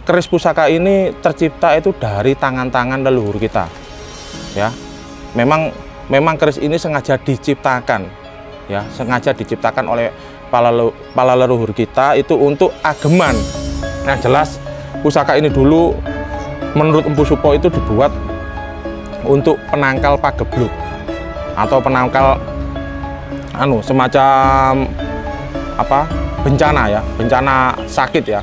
keris pusaka ini tercipta itu dari tangan-tangan leluhur kita, ya. Memang keris ini sengaja diciptakan, ya, sengaja diciptakan oleh para leluhur kita itu untuk ageman. Nah, jelas pusaka ini dulu menurut Empu Supo itu dibuat untuk penangkal pagebluk atau penangkal semacam apa, bencana ya, bencana sakit ya.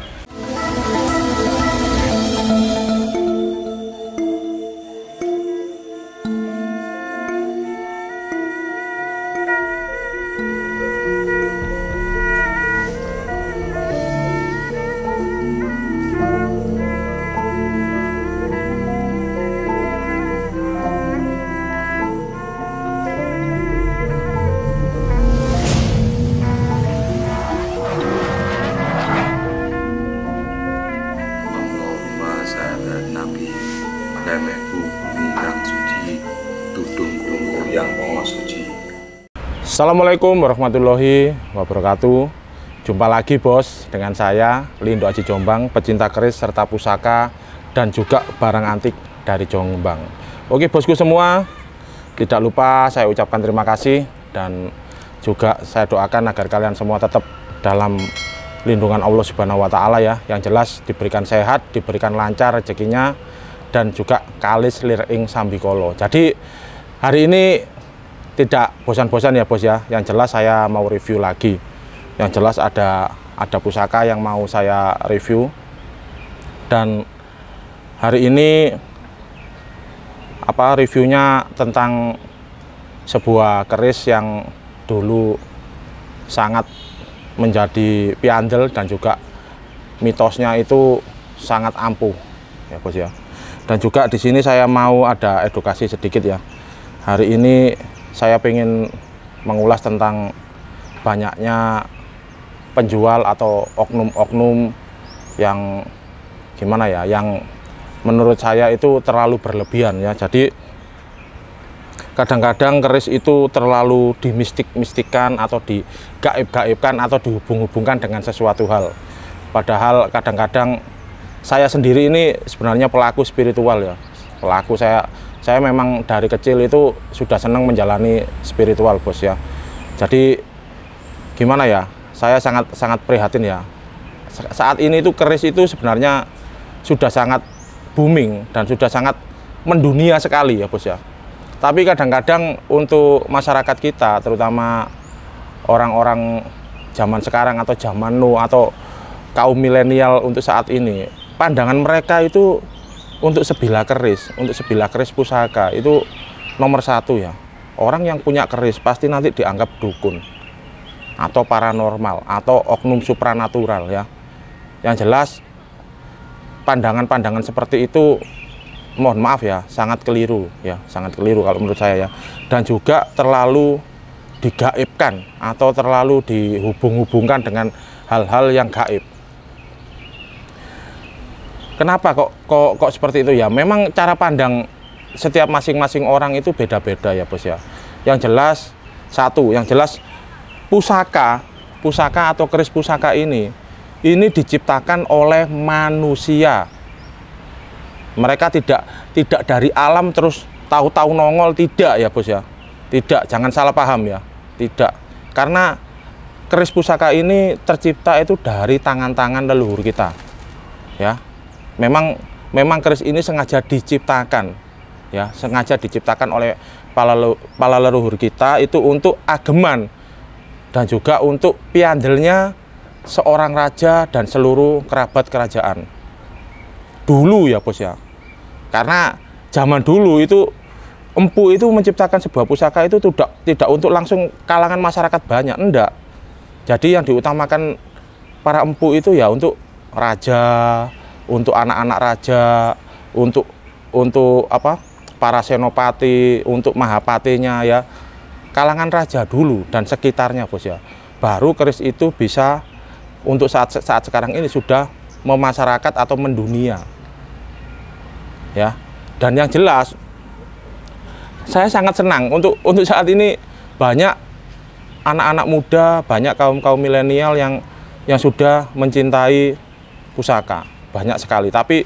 Assalamualaikum warahmatullahi wabarakatuh. Jumpa lagi bos dengan saya Lindo Aji Jombang, pecinta keris serta pusaka dan juga barang antik dari Jombang. Oke bosku semua, tidak lupa saya ucapkan terima kasih dan juga saya doakan agar kalian semua tetap dalam lindungan Allah Subhanahu wa Ta'ala ya. Yang jelas diberikan sehat, diberikan lancar rezekinya, dan juga kalis liring sambikolo. Jadi hari ini tidak bosan-bosan ya bos ya. Yang jelas saya mau review lagi. Yang jelas ada pusaka yang mau saya review. Dan hari ini reviewnya tentang sebuah keris yang dulu sangat menjadi piandel dan juga mitosnya itu sangat ampuh ya bos ya. Dan juga di sini saya mau ada edukasi sedikit ya. Hari ini saya ingin mengulas tentang banyaknya penjual atau oknum-oknum yang gimana ya, yang menurut saya itu terlalu berlebihan ya. Jadi kadang-kadang keris itu terlalu dimistik-mistikan atau digaib-gaibkan atau dihubung-hubungkan dengan sesuatu hal. Padahal kadang-kadang saya sendiri ini sebenarnya pelaku spiritual ya. Saya memang dari kecil itu sudah senang menjalani spiritual bos ya. Jadi gimana ya, saya sangat prihatin ya. Saat ini itu keris itu sebenarnya sudah sangat booming dan sudah sangat mendunia sekali ya bos ya. Tapi kadang-kadang untuk masyarakat kita, terutama orang-orang zaman sekarang atau zaman now atau kaum milenial untuk saat ini, pandangan mereka itu untuk sebilah keris pusaka itu nomor satu ya. Orang yang punya keris pasti nanti dianggap dukun atau paranormal atau oknum supranatural ya. Yang jelas pandangan-pandangan seperti itu, mohon maaf ya, sangat keliru ya, sangat keliru kalau menurut saya ya. Dan juga terlalu digaibkan atau terlalu dihubung-hubungkan dengan hal-hal yang gaib. Kenapa kok seperti itu ya? Memang cara pandang setiap masing-masing orang itu beda-beda ya bos ya. Yang jelas pusaka atau keris pusaka ini diciptakan oleh manusia. Mereka tidak dari alam terus tahu-tahu nongol, tidak ya bos ya. Tidak, jangan salah paham ya. Tidak. Karena keris pusaka ini tercipta itu dari tangan-tangan leluhur kita. Ya. Memang keris ini sengaja diciptakan ya, sengaja diciptakan oleh para leluhur kita itu untuk ageman dan juga untuk piandelnya seorang raja dan seluruh kerabat kerajaan dulu ya bos ya. Karena zaman dulu itu empu itu menciptakan sebuah pusaka itu tidak untuk langsung kalangan masyarakat banyak, enggak. Jadi yang diutamakan para empu itu ya untuk raja, untuk anak-anak raja, untuk para senopati, untuk mahapatinya ya, kalangan raja dulu dan sekitarnya bos ya. Baru keris itu bisa untuk saat sekarang ini sudah memasyarakat atau mendunia ya. Dan yang jelas saya sangat senang untuk saat ini banyak anak-anak muda, banyak kaum milenial yang sudah mencintai pusaka banyak sekali. Tapi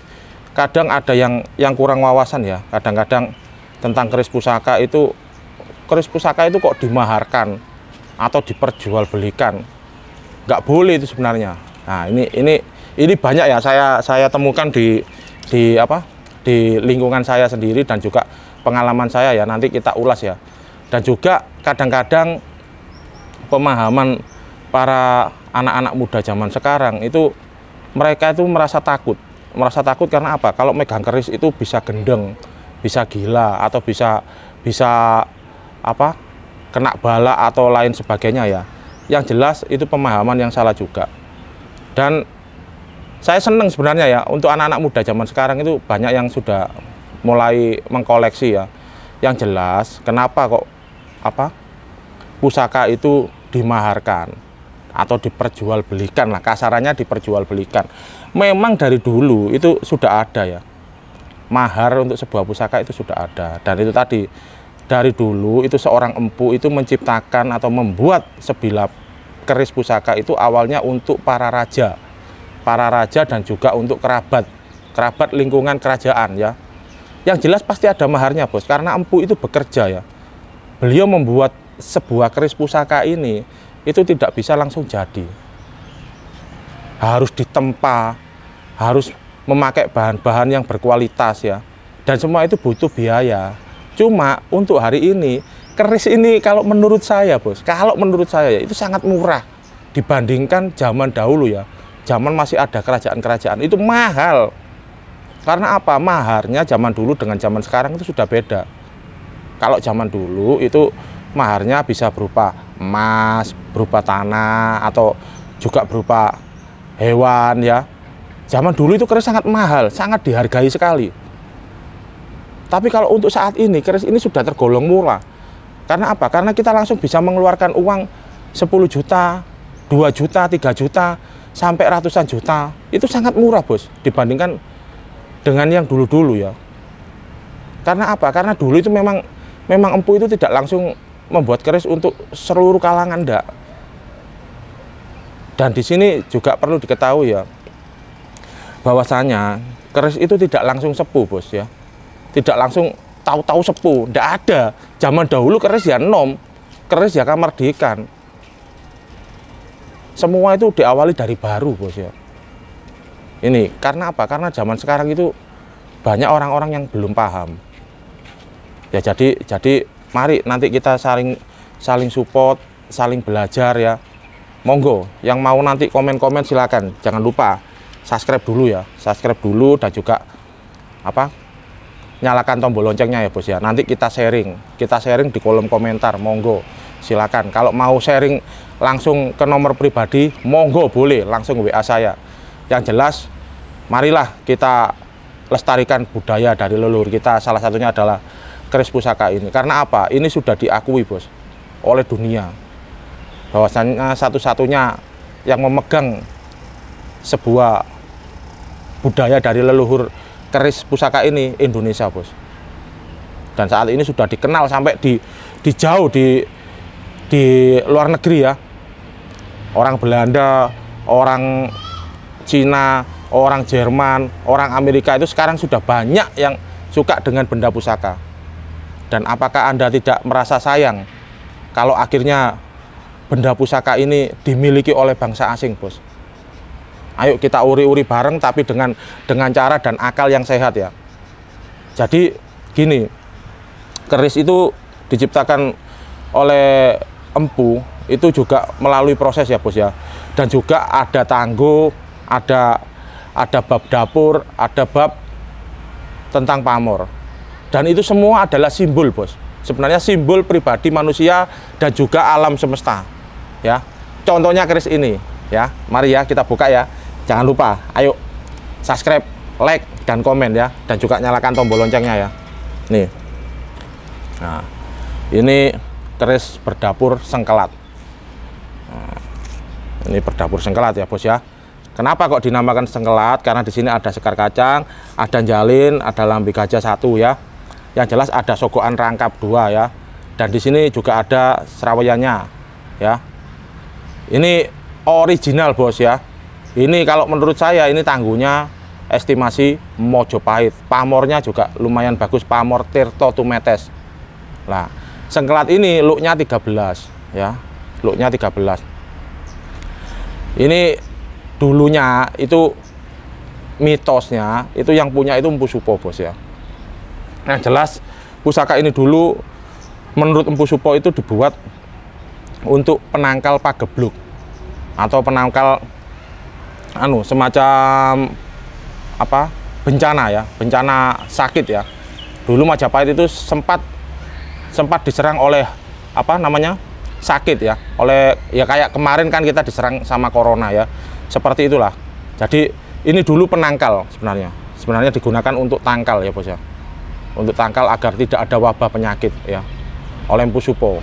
kadang ada yang kurang wawasan ya. Kadang-kadang tentang keris pusaka itu kok dimaharkan atau diperjualbelikan. Nggak boleh itu sebenarnya. Nah, ini banyak ya saya temukan di lingkungan saya sendiri dan juga pengalaman saya ya, nanti kita ulas ya. Dan juga kadang-kadang pemahaman para anak-anak muda zaman sekarang itu mereka itu merasa takut karena apa? Kalau megang keris itu bisa gendeng, bisa gila, atau bisa kena bala atau lain sebagainya ya. Yang jelas itu pemahaman yang salah juga. Dan saya senang sebenarnya ya, untuk anak-anak muda zaman sekarang itu banyak yang sudah mulai mengkoleksi ya. Yang jelas kenapa kok pusaka itu dimaharkan atau diperjualbelikan lah, kasarannya diperjualbelikan. Memang dari dulu itu sudah ada ya, mahar untuk sebuah pusaka itu sudah ada. Dan itu tadi, dari dulu itu seorang empu itu menciptakan atau membuat sebilah keris pusaka itu awalnya untuk para raja dan juga untuk kerabat lingkungan kerajaan ya. Yang jelas pasti ada maharnya bos, karena empu itu bekerja ya. Beliau membuat sebuah keris pusaka ini itu tidak bisa langsung jadi, harus ditempa, harus memakai bahan-bahan yang berkualitas ya, dan semua itu butuh biaya. Cuma untuk hari ini keris ini kalau menurut saya bos, ya, itu sangat murah dibandingkan zaman dahulu ya. Zaman masih ada kerajaan-kerajaan itu mahal. Karena apa? Maharnya zaman dulu dengan zaman sekarang itu sudah beda. Kalau zaman dulu itu maharnya bisa berupa emas, berupa tanah, atau juga berupa hewan ya. Zaman dulu itu keris sangat mahal, sangat dihargai sekali. Tapi kalau untuk saat ini, keris ini sudah tergolong murah. Karena apa? Karena kita langsung bisa mengeluarkan uang 10 juta, 2 juta, 3 juta, sampai ratusan juta. Itu sangat murah bos, dibandingkan dengan yang dulu-dulu ya. Karena apa? Karena dulu itu memang empu itu tidak langsung membuat keris untuk seluruh kalangan, enggak. Dan di sini juga perlu diketahui ya, bahwasanya keris itu tidak langsung sepuh bos ya. Tidak langsung tahu-tahu sepuh, enggak ada. Zaman dahulu keris ya nom, keris ya kamardikan. Semua itu diawali dari baru bos ya. Ini karena apa? Karena zaman sekarang itu banyak orang-orang yang belum paham. Ya jadi mari nanti kita saling support, saling belajar ya. Monggo, yang mau nanti komen-komen silakan. Jangan lupa subscribe dulu ya. Subscribe dulu dan juga nyalakan tombol loncengnya ya bos ya. Nanti kita sharing di kolom komentar. Monggo, silakan. Kalau mau sharing langsung ke nomor pribadi, monggo boleh langsung WA saya. Yang jelas, marilah kita lestarikan budaya dari leluhur kita. Salah satunya adalah keris pusaka ini. Karena apa? Ini sudah diakui bos oleh dunia, bahwasanya satu-satunya yang memegang sebuah budaya dari leluhur keris pusaka ini Indonesia bos. Dan saat ini sudah dikenal sampai di jauh di luar negeri ya. Orang Belanda, orang Cina, orang Jerman, orang Amerika itu sekarang sudah banyak yang suka dengan benda pusaka. Dan apakah Anda tidak merasa sayang kalau akhirnya benda pusaka ini dimiliki oleh bangsa asing bos? Ayo kita uri-uri bareng, tapi dengan cara dan akal yang sehat ya. Jadi gini, keris itu diciptakan oleh empu itu juga melalui proses ya bos ya. Dan juga ada tangguh, ada bab dapur, ada bab tentang pamor. Dan itu semua adalah simbol bos. Sebenarnya simbol pribadi manusia dan juga alam semesta ya. Contohnya keris ini ya. Mari ya kita buka ya. Jangan lupa, ayo subscribe, like, dan komen ya. Dan juga nyalakan tombol loncengnya ya. Nih. Nah, ini keris berdapur sengkelat. Nah, ini berdapur sengkelat ya bos ya. Kenapa kok dinamakan sengkelat? Karena di sini ada sekar kacang, ada jalin, ada lambe gajah 1 ya. Yang jelas ada sogokan rangkap 2 ya. Dan di sini juga ada seraweyannya ya. Ini original bos ya. Ini kalau menurut saya ini tangguhnya estimasi Mojopahit. Pamornya juga lumayan bagus, pamor Tirto Tumetes. Nah, sengkelat ini looknya 13 ya, looknya 13. Ini dulunya itu mitosnya itu yang punya itu Empu Supo, bos ya. Nah, jelas pusaka ini dulu menurut Empu Supo itu dibuat untuk penangkal pagebluk atau penangkal semacam apa, bencana ya, bencana sakit ya. Dulu Majapahit itu sempat diserang oleh apa namanya, sakit ya, oleh ya kayak kemarin kan kita diserang sama corona ya, seperti itulah. Jadi ini dulu penangkal, sebenarnya digunakan untuk tangkal ya, bos ya, untuk tangkal agar tidak ada wabah penyakit ya, oleh Empu Supo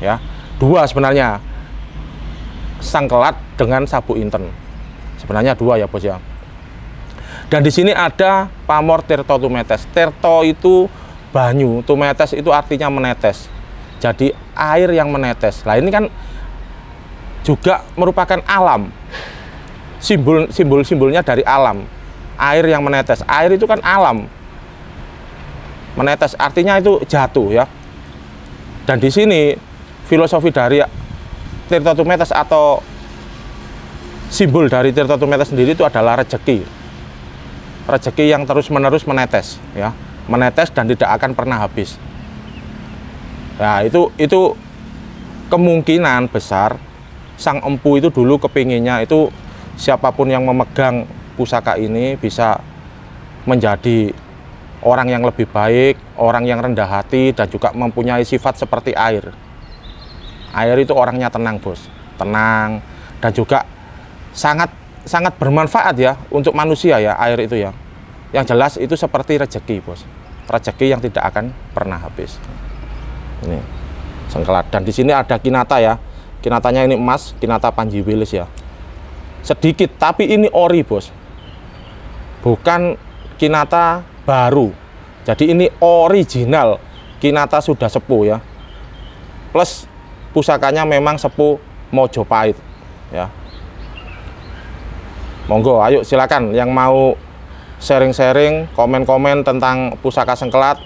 ya. Dua sebenarnya, sangkelat dengan sabuk inten, sebenarnya dua ya, bos ya. Dan di sini ada pamor Tirto Tumetes. Tirto itu banyu, Tumetes itu artinya menetes. Jadi air yang menetes. Nah, ini kan juga merupakan alam. Simbolnya dari alam. Air yang menetes. Air itu kan alam. Menetes artinya itu jatuh ya. Dan di sini filosofi dari Tirto Tumetes atau simbol dari Tirto Tumetes sendiri itu adalah rezeki. Rezeki yang terus-menerus menetes ya, menetes dan tidak akan pernah habis. Nah, itu kemungkinan besar sang empu itu dulu kepinginnya itu siapapun yang memegang pusaka ini bisa menjadi orang yang lebih baik, orang yang rendah hati, dan juga mempunyai sifat seperti air. Air itu orangnya tenang, bos, tenang, dan juga sangat bermanfaat ya untuk manusia ya, air itu ya. Yang jelas itu seperti rezeki, bos, rezeki yang tidak akan pernah habis. Ini sengkelat, dan di sini ada kinata ya, kinatanya ini emas, kinata Panji Wilis ya, sedikit, tapi ini ori, bos, bukan kinata baru. Jadi ini original, kinata sudah sepuh ya, plus pusakanya memang sepuh Mojopahit ya. Monggo, ayo silakan yang mau sharing-sharing, komen-komen tentang pusaka sengkelat,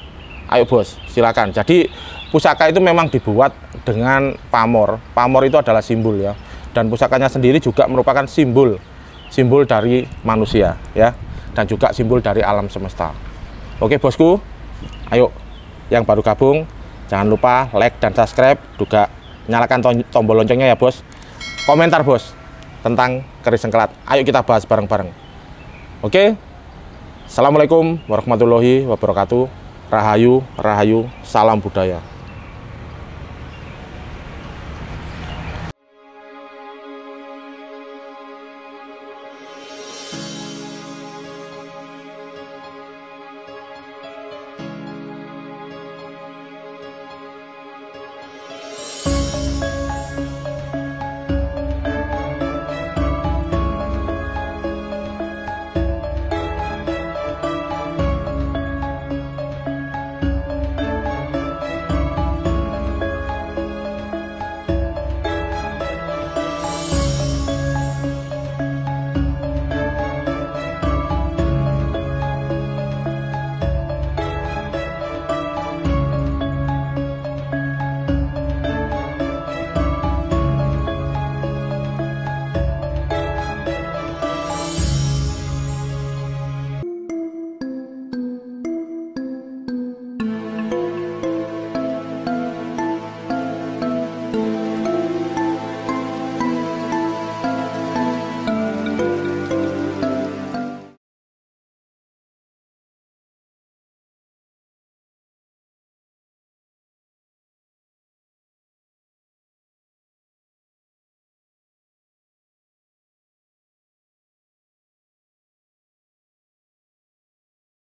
ayo bos, silakan. Jadi pusaka itu memang dibuat dengan pamor. Pamor itu adalah simbol ya, dan pusakanya sendiri juga merupakan simbol dari manusia ya, dan juga simbol dari alam semesta. Oke bosku, ayo yang baru gabung jangan lupa like dan subscribe, juga nyalakan tombol loncengnya ya, bos. Komentar, bos, tentang keris sengkelat, ayo kita bahas bareng-bareng. Oke, assalamualaikum warahmatullahi wabarakatuh. Rahayu, salam budaya.